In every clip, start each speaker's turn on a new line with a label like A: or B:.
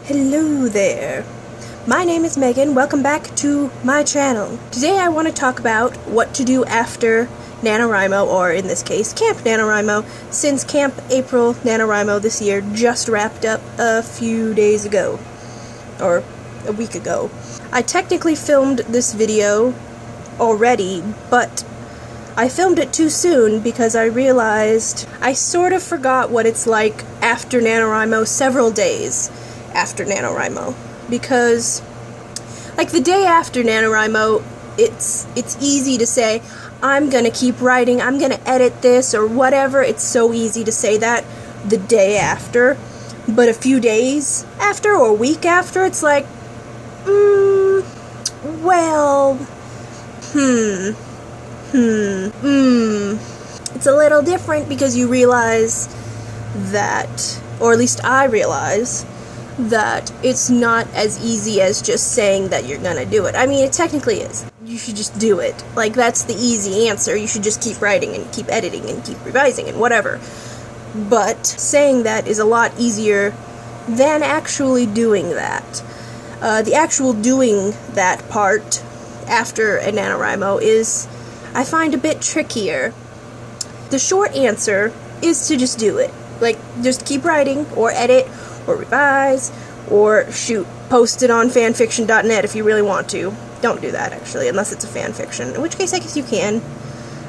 A: Hello there. My name is Megan. Welcome back to my channel. Today I want to talk about what to do after NaNoWriMo, or in this case, Camp NaNoWriMo, since Camp April NaNoWriMo this year just wrapped up a few days ago. Or a week ago. I technically filmed this video already, but I filmed it too soon because I realized I sort of forgot what it's like after NaNoWriMo, several days after NaNoWriMo. Because, like, the day after NaNoWriMo, it's easy to say, I'm gonna keep writing, I'm gonna edit this, or whatever. It's so easy to say that the day after. But a few days after, or a week after, it's like, It's a little different because you realize that, or at least I realize, that it's not as easy as just saying that you're gonna do it. I mean, it technically is. You should just do it. Like, that's the easy answer. You should just keep writing and keep editing and keep revising and whatever. But saying that is a lot easier than actually doing that. The actual doing that part after a NaNoWriMo is, I find, a bit trickier. The short answer is to just do it. Like, just keep writing, or edit, or revise, or shoot, post it on fanfiction.net if you really want to. Don't do that, actually, unless it's a fanfiction, in which case I guess you can.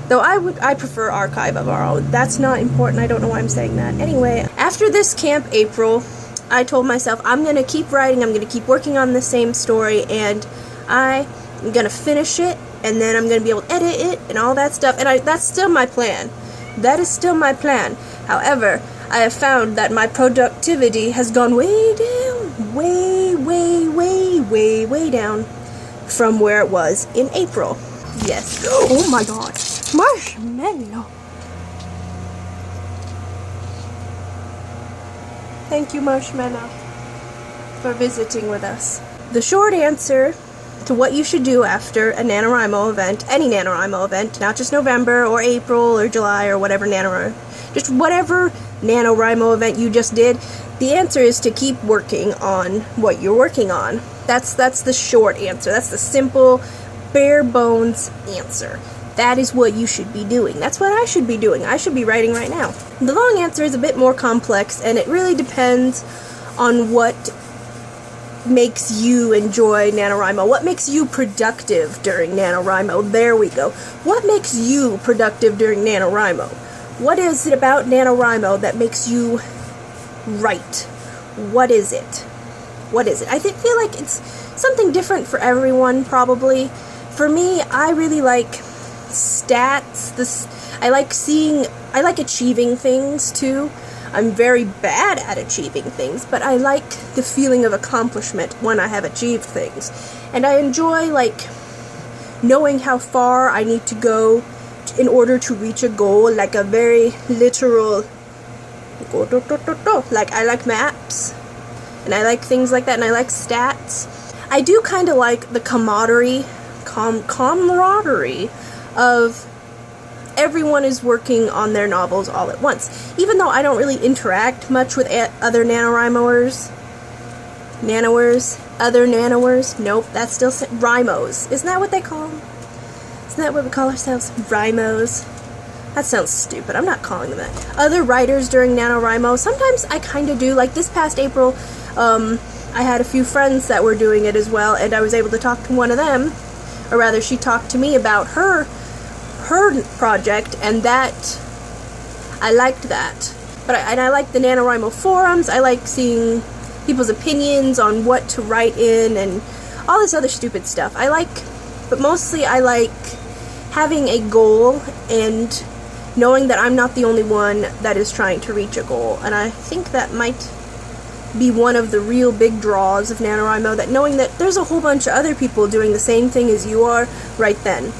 A: Though I prefer archive of our own. That's not important, I don't know why I'm saying that. Anyway, after this Camp April, I told myself I'm gonna keep writing, I'm gonna keep working on the same story, and I'm gonna finish it, and then I'm gonna be able to edit it, and all that stuff, and that's still my plan. That is still my plan. However, I have found that my productivity has gone way down, way down from where it was in April. Yes. Oh my god. Marshmallow. Thank you, Marshmallow, for visiting with us. The short answer to what you should do after a NaNoWriMo event, any NaNoWriMo event, not just November or April or July or whatever just whatever NaNoWriMo event you just did, the answer is to keep working on what you're working on. That's the short answer. That's the simple, bare bones answer. That is what you should be doing. That's what I should be doing. I should be writing right now. The long answer is a bit more complex, and it really depends on what makes you enjoy NaNoWriMo. What makes you productive during NaNoWriMo? There we go. What makes you productive during NaNoWriMo? What is it about NaNoWriMo that makes you write? What is it? What is it? I feel like it's something different for everyone, probably. For me, I really like stats. I like achieving things, too. I'm very bad at achieving things, but I like the feeling of accomplishment when I have achieved things. And I enjoy, like, knowing how far I need to go in order to reach a goal, like a very literal like, I like maps, and I like things like that, and I like stats. I do kind of like the camaraderie of everyone is working on their novels all at once. Even though I don't really interact much with other NaNoWriMoers. Other NaNoWriMoers? Nope, that's still Rhymos. Isn't that what they call them? Isn't that what we call ourselves? Rhymos? That sounds stupid. I'm not calling them that. Other writers during NaNoWriMo. Sometimes I kind of do. Like this past April, I had a few friends that were doing it as well, and I was able to talk to one of them. Or rather, she talked to me about her project, and that, I liked that. And I like the NaNoWriMo forums. I like seeing people's opinions on what to write in, and all this other stupid stuff. But mostly I like having a goal and knowing that I'm not the only one that is trying to reach a goal. And I think that might be one of the real big draws of NaNoWriMo, that knowing that there's a whole bunch of other people doing the same thing as you are right then.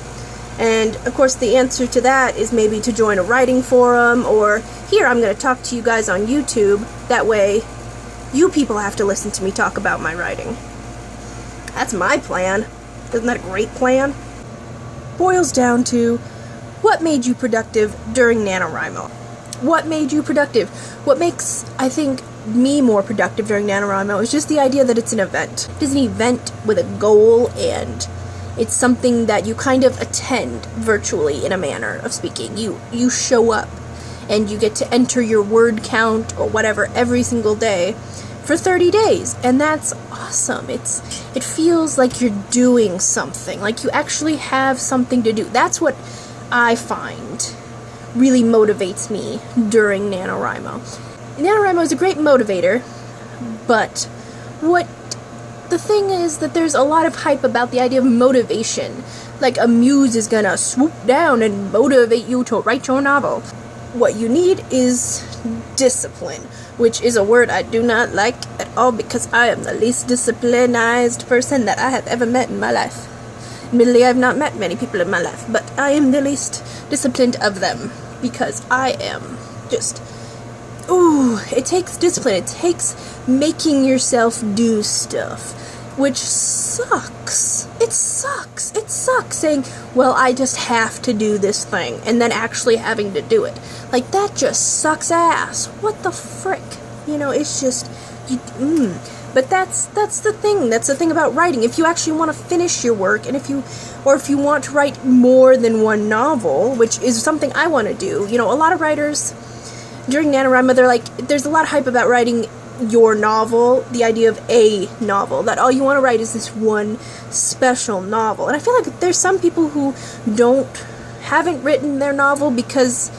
A: And, of course, the answer to that is maybe to join a writing forum, or here, I'm going to talk to you guys on YouTube. That way, you people have to listen to me talk about my writing. That's my plan. Isn't that a great plan? Boils down to, what made you productive during NaNoWriMo? What made you productive? What makes, I think, me more productive during NaNoWriMo is just the idea that it's an event. It is an event with a goal, and it's something that you kind of attend virtually, in a manner of speaking. You show up, and you get to enter your word count or whatever every single day for 30 days, and that's awesome. It feels like you're doing something, like you actually have something to do. That's what I find really motivates me during NaNoWriMo. NaNoWriMo is a great motivator, but the thing is that there's a lot of hype about the idea of motivation. Like a muse is gonna swoop down and motivate you to write your novel. What you need is discipline, which is a word I do not like at all because I am the least disciplinized person that I have ever met in my life. Admittedly, I have not met many people in my life, but I am the least disciplined of them because I am just... it takes discipline. It takes making yourself do stuff, which sucks. It sucks. It sucks saying, well, I just have to do this thing, and then actually having to do it. Like, that just sucks ass. What the frick? It's just... But that's the thing. That's the thing about writing. If you actually want to finish your work, and if you want to write more than one novel, which is something I want to do. A lot of writers during NaNoWriMo, there's a lot of hype about writing your novel, the idea of a novel, that all you want to write is this one special novel. And I feel like there's some people who haven't written their novel because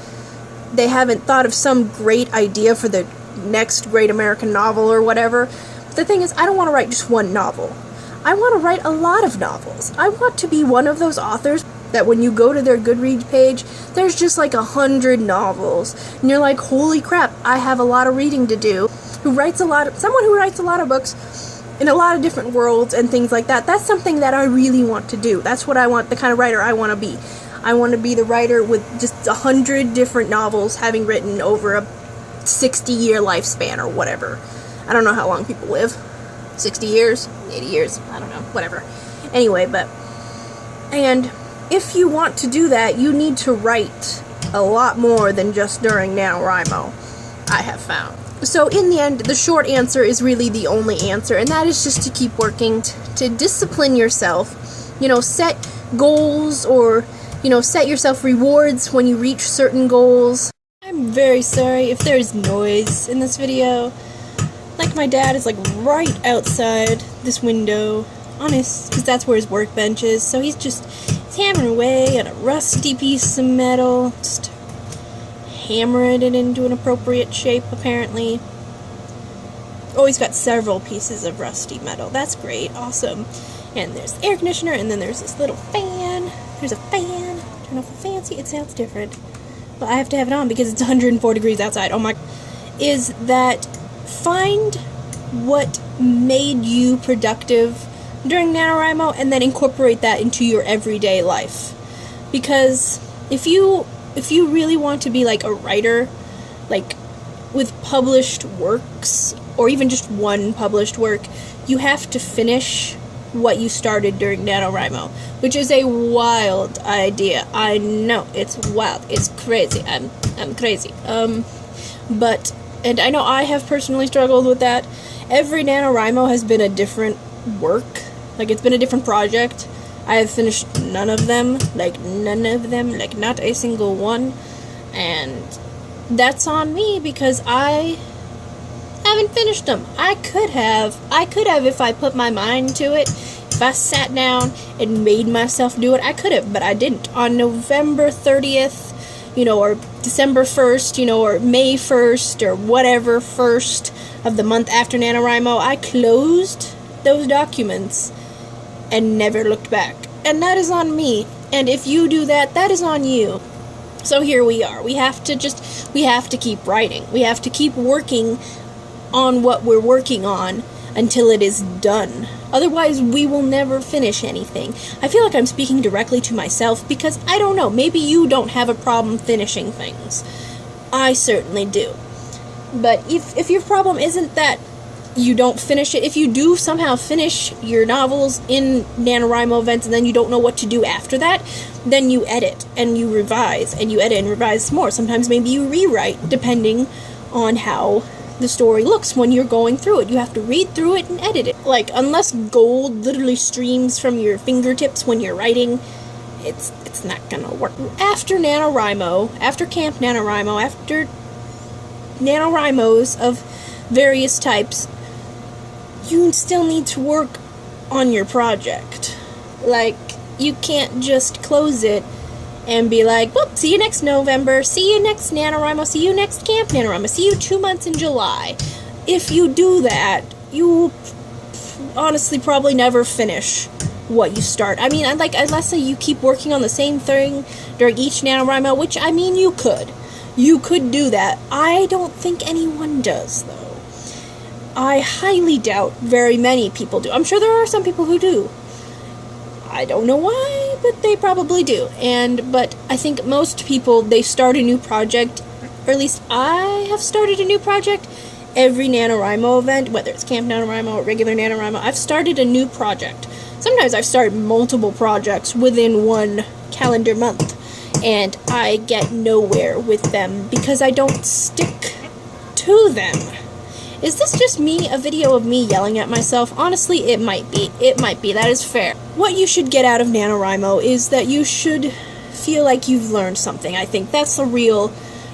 A: they haven't thought of some great idea for the next great American novel or whatever. But the thing is, I don't want to write just one novel. I want to write a lot of novels. I want to be one of those authors that when you go to their Goodreads page, there's just 100 novels, and you're like, holy crap, I have a lot of reading to do. Someone who writes a lot of books in a lot of different worlds and things like that. That's something that I really want to do. That's what I want, the kind of writer I want to be. I want to be the writer with just 100 different novels having written over a 60-year lifespan or whatever. I don't know how long people live. 60 years? 80 years? I don't know. Whatever. Anyway, and if you want to do that, you need to write a lot more than just during NaNoWriMo, I have found. So in the end, the short answer is really the only answer, and that is just to keep working, to discipline yourself, set goals, or, set yourself rewards when you reach certain goals. I'm very sorry if there's noise in this video. My dad is right outside this window, because that's where his workbench is, so he's hammering away at a rusty piece of metal, just hammering it into an appropriate shape, apparently. Oh, he's got several pieces of rusty metal. That's great. Awesome. And there's the air conditioner, and then there's this little fan. There's a fan. Turn off the fan. See, it sounds different. But I have to have it on because it's 104 degrees outside. Oh my... Is that find what made you productive during NaNoWriMo and then incorporate that into your everyday life. Because if you really want to be a writer, with published works, or even just one published work, you have to finish what you started during NaNoWriMo, which is a wild idea. I know, it's wild, it's crazy, I'm crazy. And I know I have personally struggled with that. Every NaNoWriMo has been a different work, it's been a different project. I have finished none of them, not a single one, and that's on me because I haven't finished them. I could have if I put my mind to it. If I sat down and made myself do it, I could have, but I didn't. On November 30th, or December 1st, or May 1st, or whatever 1st of the month after NaNoWriMo, I closed those documents and never looked back. And that is on me. And if you do that, that is on you. So here we are. We have to keep writing. We have to keep working on what we're working on until it is done. Otherwise, we will never finish anything. I feel like I'm speaking directly to myself because, I don't know, maybe you don't have a problem finishing things. I certainly do. But if your problem isn't that you don't finish it, if you do somehow finish your novels in NaNoWriMo events and then you don't know what to do after that, then you edit and you revise and you edit and revise some more. Sometimes maybe you rewrite depending on how the story looks when you're going through it. You have to read through it and edit it. Like, unless gold literally streams from your fingertips when you're writing, it's not gonna work. After NaNoWriMo, after Camp NaNoWriMo, after NaNoWriMo's of various types, you still need to work on your project. Like, you can't just close it and be like, well, see you next November, see you next NaNoWriMo, see you next Camp NaNoWriMo, see you 2 months in July. If you do that, you honestly probably never finish what you start. I mean, like, let's say you keep working on the same thing during each NaNoWriMo, which, I mean, you could. You could do that. I don't think anyone does, though. I highly doubt very many people do. I'm sure there are some people who do. I don't know why, but they probably do. But I think most people, they start a new project, or at least I have started a new project every NaNoWriMo event, whether it's Camp NaNoWriMo or regular NaNoWriMo. I've started a new project. Sometimes I've started multiple projects within one calendar month, and I get nowhere with them because I don't stick to them. Is this just me, a video of me yelling at myself? Honestly, it might be. It might be. That is fair. What you should get out of NaNoWriMo is that you should feel like you've learned something. I think that's the real,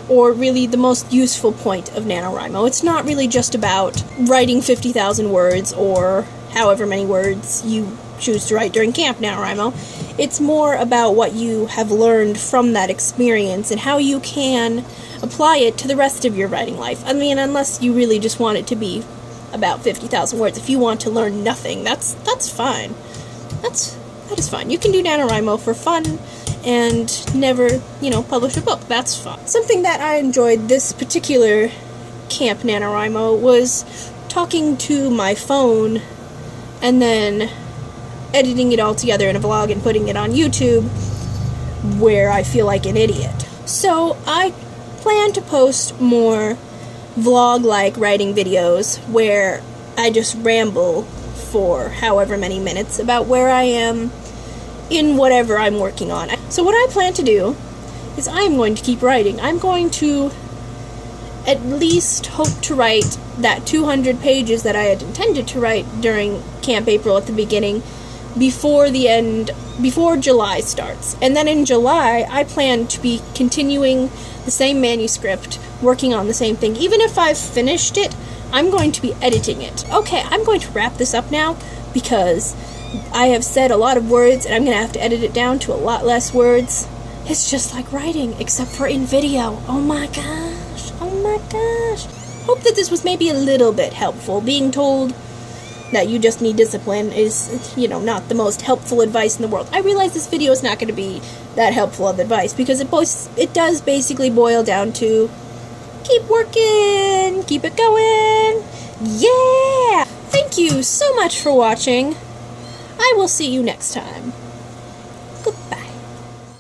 A: or really the most useful point of NaNoWriMo. It's not really just about writing 50,000 words or however many words you choose to write during Camp NaNoWriMo. It's more about what you have learned from that experience and how you can apply it to the rest of your writing life. I mean, unless you really just want it to be about 50,000 words. If you want to learn nothing, that's fine. That is fine. You can do NaNoWriMo for fun and never, publish a book. That's fine. Something that I enjoyed this particular Camp NaNoWriMo was talking to my phone and then editing it all together in a vlog and putting it on YouTube where I feel like an idiot. So I plan to post more vlog-like writing videos where I just ramble for however many minutes about where I am in whatever I'm working on. So what I plan to do is I'm going to keep writing. I'm going to at least hope to write that 200 pages that I had intended to write during Camp April at the beginning before July starts. And then in July, I plan to be continuing the same manuscript, working on the same thing. Even if I've finished it, I'm going to be editing it. Okay, I'm going to wrap this up now because I have said a lot of words and I'm going to have to edit it down to a lot less words. It's just like writing, except for in video. Oh my gosh. Oh my gosh. Hope that this was maybe a little bit helpful. Being told that you just need discipline is, not the most helpful advice in the world. I realize this video is not going to be that helpful of advice because it does basically boil down to keep working, keep it going. Yeah! Thank you so much for watching. I will see you next time.